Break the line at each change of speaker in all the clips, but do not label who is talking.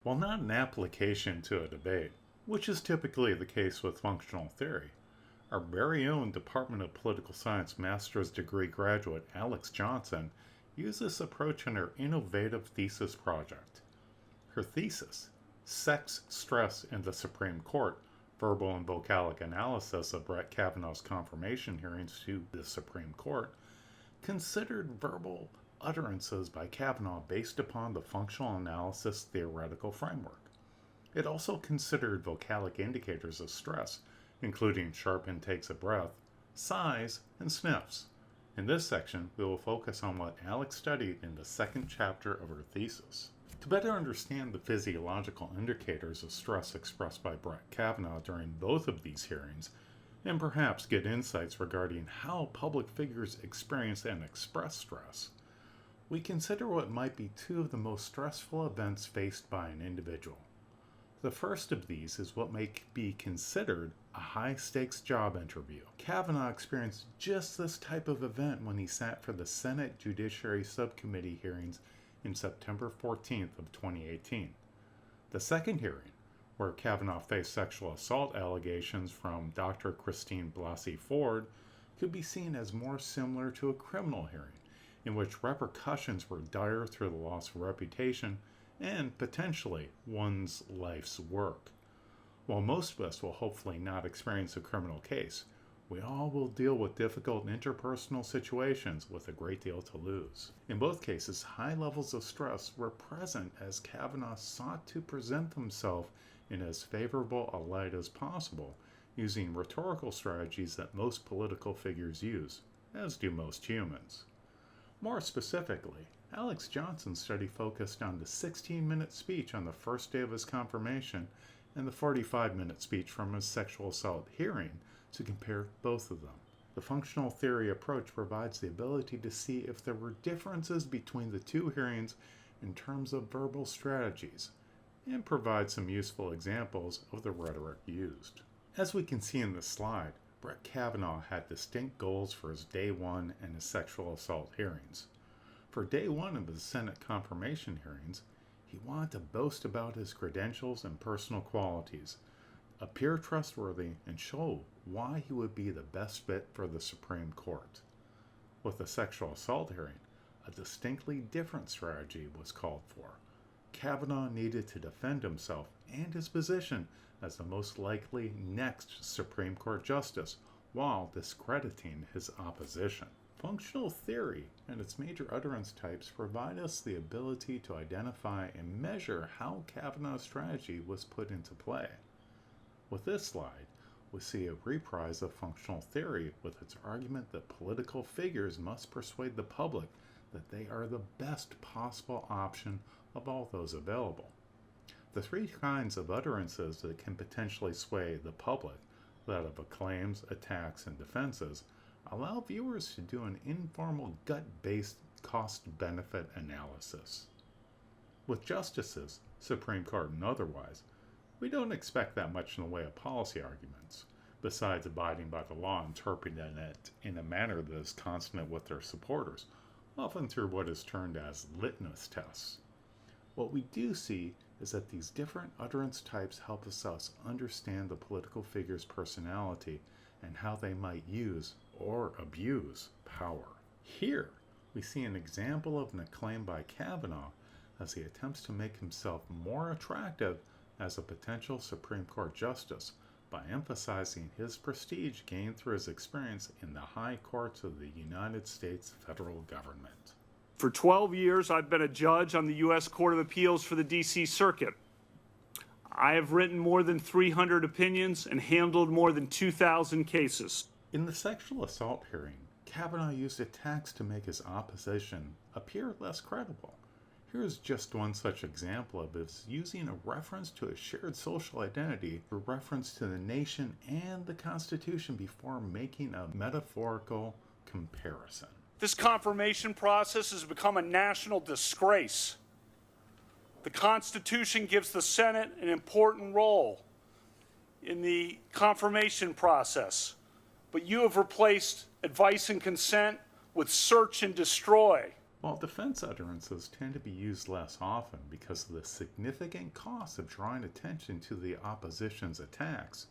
While not an application to a debate, which is typically the case with functional theory, our very own Department of Political Science master's degree graduate Alex Johnson used this approach in her innovative thesis project. Her thesis, Sex, Stress, in the Supreme Court, Verbal and Vocalic Analysis of Brett Kavanaugh's Confirmation Hearings to the Supreme Court, considered verbal utterances by Kavanaugh based upon the functional analysis theoretical framework. It also considered vocalic indicators of stress, including sharp intakes of breath, sighs, and sniffs. In this section, we will focus on what Alex studied in the second chapter of her thesis. To better understand the physiological indicators of stress expressed by Brett Kavanaugh during both of these hearings, and perhaps get insights regarding how public figures experience and express stress, we consider what might be two of the most stressful events faced by an individual. The first of these is what may be considered a high-stakes job interview. Kavanaugh experienced just this type of event when he sat for the Senate Judiciary Subcommittee hearings in September 14th of 2018. The second hearing, where Kavanaugh faced sexual assault allegations from Dr. Christine Blasey Ford, could be seen as more similar to a criminal hearing, in which repercussions were dire through the loss of reputation and, potentially, one's life's work. While most of us will hopefully not experience a criminal case, we all will deal with difficult interpersonal situations with a great deal to lose. In both cases, high levels of stress were present as Kavanaugh sought to present himself in as favorable a light as possible, using rhetorical strategies that most political figures use, as do most humans. More specifically, Alex Johnson's study focused on the 16-minute speech on the first day of his confirmation and the 45-minute speech from his sexual assault hearing to compare both of them. The functional theory approach provides the ability to see if there were differences between the two hearings in terms of verbal strategies, and provides some useful examples of the rhetoric used. As we can see in this slide, Brett Kavanaugh had distinct goals for his Day 1 and his sexual assault hearings. For Day 1 of his Senate confirmation hearings, he wanted to boast about his credentials and personal qualities, appear trustworthy, and show why he would be the best fit for the Supreme Court. With the sexual assault hearing, a distinctly different strategy was called for. Kavanaugh needed to defend himself and his position as the most likely next Supreme Court justice, while discrediting his opposition. Functional theory and its major utterance types provide us the ability to identify and measure how Kavanaugh's strategy was put into play. With this slide, we see a reprise of functional theory with its argument that political figures must persuade the public that they are the best possible option of all those available. The three kinds of utterances that can potentially sway the public, that of acclaims, attacks, and defenses, allow viewers to do an informal gut-based cost-benefit analysis. With justices, Supreme Court and otherwise, we don't expect that much in the way of policy arguments, besides abiding by the law and interpreting it in a manner that is consonant with their supporters, often through what is termed as litmus tests. What we do see is that these different utterance types help us understand the political figure's personality and how they might use or abuse power. Here, we see an example of an acclaim by Kavanaugh as he attempts to make himself more attractive as a potential Supreme Court justice by emphasizing his prestige gained through his experience in the high courts of the United States federal government.
For 12 years, I've been a judge on the U.S. Court of Appeals for the D.C. Circuit. I have written more than 300 opinions and handled more than 2,000 cases.
In the sexual assault hearing, Kavanaugh used attacks to make his opposition appear less credible. Here's just one such example of his using a reference to a shared social identity for reference to the nation and the Constitution before making a metaphorical comparison.
This confirmation process has become a national disgrace. The Constitution gives the Senate an important role in the confirmation process, but you have replaced advice and consent with search and destroy.
While defense utterances tend to be used less often because of the significant cost of drawing attention to the opposition's attacks,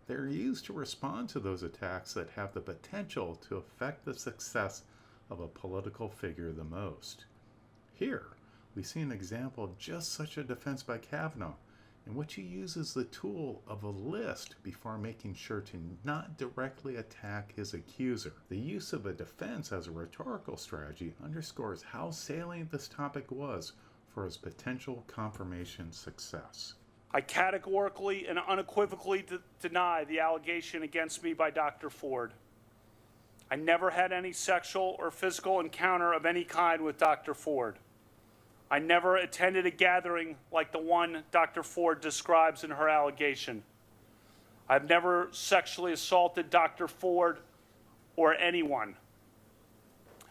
they are used to respond to those attacks that have the potential to affect the success of a political figure the most. Here, we see an example of just such a defense by Kavanaugh, in which he uses the tool of a list before making sure to not directly attack his accuser. The use of a defense as a rhetorical strategy underscores how salient this topic was for his potential confirmation success.
I categorically and unequivocally deny the allegation against me by Dr. Ford. I never had any sexual or physical encounter of any kind with Dr. Ford. I never attended a gathering like the one Dr. Ford describes in her allegation. I've never sexually assaulted Dr. Ford or anyone.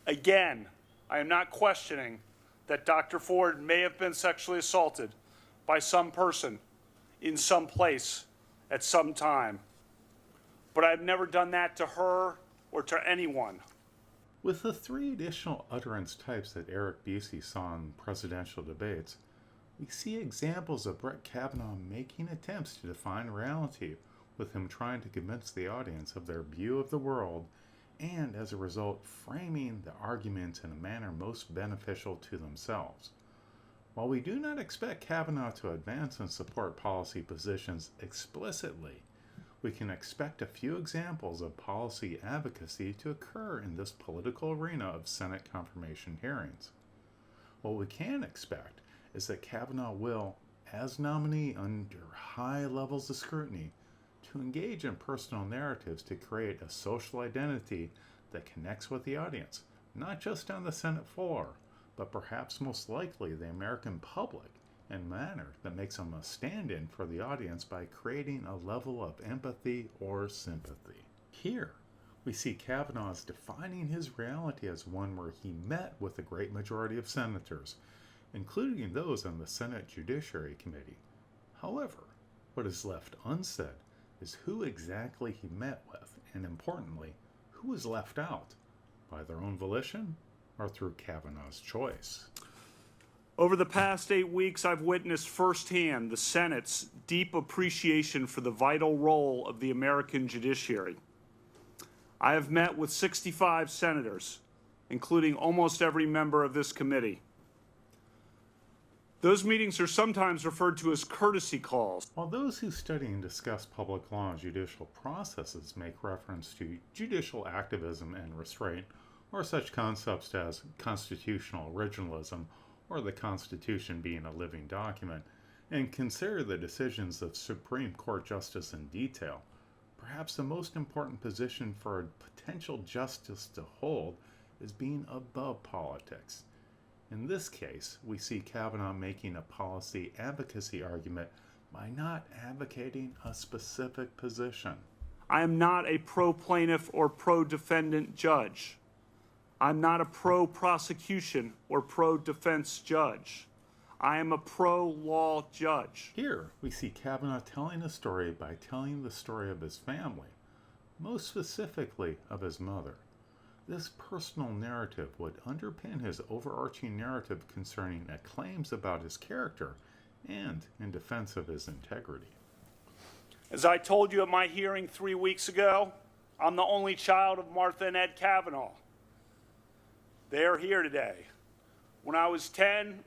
Again, I am not questioning that Dr. Ford may have been sexually assaulted by some person in some place at some time. But I've never done that to her or to anyone.
With the three additional utterance types that Eric Busey saw in presidential debates, we see examples of Brett Kavanaugh making attempts to define reality, with him trying to convince the audience of their view of the world, and as a result, framing the arguments in a manner most beneficial to themselves. While we do not expect Kavanaugh to advance and support policy positions explicitly, we can expect a few examples of policy advocacy to occur in this political arena of Senate confirmation hearings. What we can expect is that Kavanaugh will, as nominee under high levels of scrutiny, to engage in personal narratives to create a social identity that connects with the audience, not just on the Senate floor, but perhaps most likely the American public, in a manner that makes him a stand-in for the audience by creating a level of empathy or sympathy. Here, we see Kavanaugh as defining his reality as one where he met with the great majority of senators, including those on the Senate Judiciary Committee. However, what is left unsaid is who exactly he met with, and importantly, who was left out, by their own volition or through Kavanaugh's choice.
Over the past 8 weeks, I've witnessed firsthand the Senate's deep appreciation for the vital role of the American judiciary. I have met with 65 senators, including almost every member of this committee. Those meetings are sometimes referred to as courtesy calls.
While those who study and discuss public law and judicial processes make reference to judicial activism and restraint, or such concepts as constitutional originalism, or the Constitution being a living document, and consider the decisions of Supreme Court justice in detail, perhaps the most important position for a potential justice to hold is being above politics. In this case, we see Kavanaugh making a policy advocacy argument by not advocating a specific position.
I am not a pro-plaintiff or pro-defendant judge. I'm not a pro-prosecution or pro-defense judge. I am a pro-law judge.
Here, we see Kavanaugh telling a story by telling the story of his family, most specifically of his mother. This personal narrative would underpin his overarching narrative concerning claims about his character and in defense of his integrity.
As I told you at my hearing 3 weeks ago, I'm the only child of Martha and Ed Kavanaugh. They are here today. When I was 10,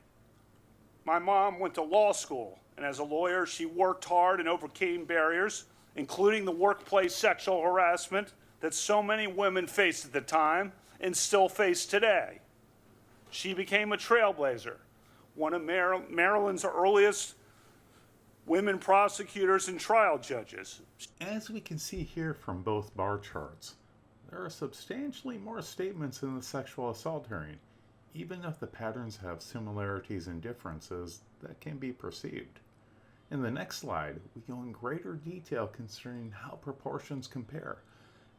my mom went to law school, and as a lawyer, she worked hard and overcame barriers, including the workplace sexual harassment that so many women faced at the time and still face today. She became a trailblazer, one of Maryland's earliest women prosecutors and trial judges.
As we can see here from both bar charts, there are substantially more statements in the sexual assault hearing, even if the patterns have similarities and differences that can be perceived. In the next slide, we go in greater detail concerning how proportions compare,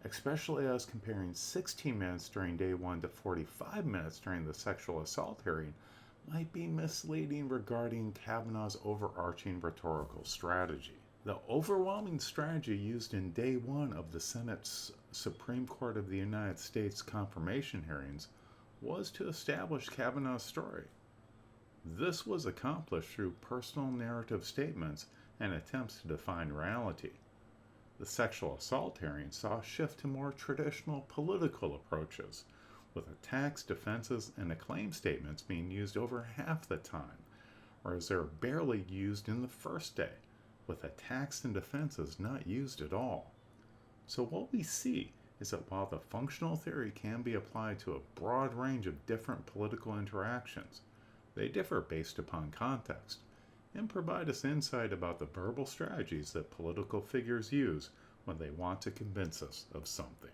especially as comparing 16 minutes during day 1 to 45 minutes during the sexual assault hearing might be misleading regarding Kavanaugh's overarching rhetorical strategy. The overwhelming strategy used in day 1 of the Senate's Supreme Court of the United States confirmation hearings was to establish Kavanaugh's story. This was accomplished through personal narrative statements and attempts to define reality. The sexual assault hearing saw a shift to more traditional political approaches, with attacks, defenses, and acclaim statements being used over half the time, whereas they're barely used in the first day, with attacks and defenses not used at all. So what we see is that while the functional theory can be applied to a broad range of different political interactions, they differ based upon context and provide us insight about the verbal strategies that political figures use when they want to convince us of something.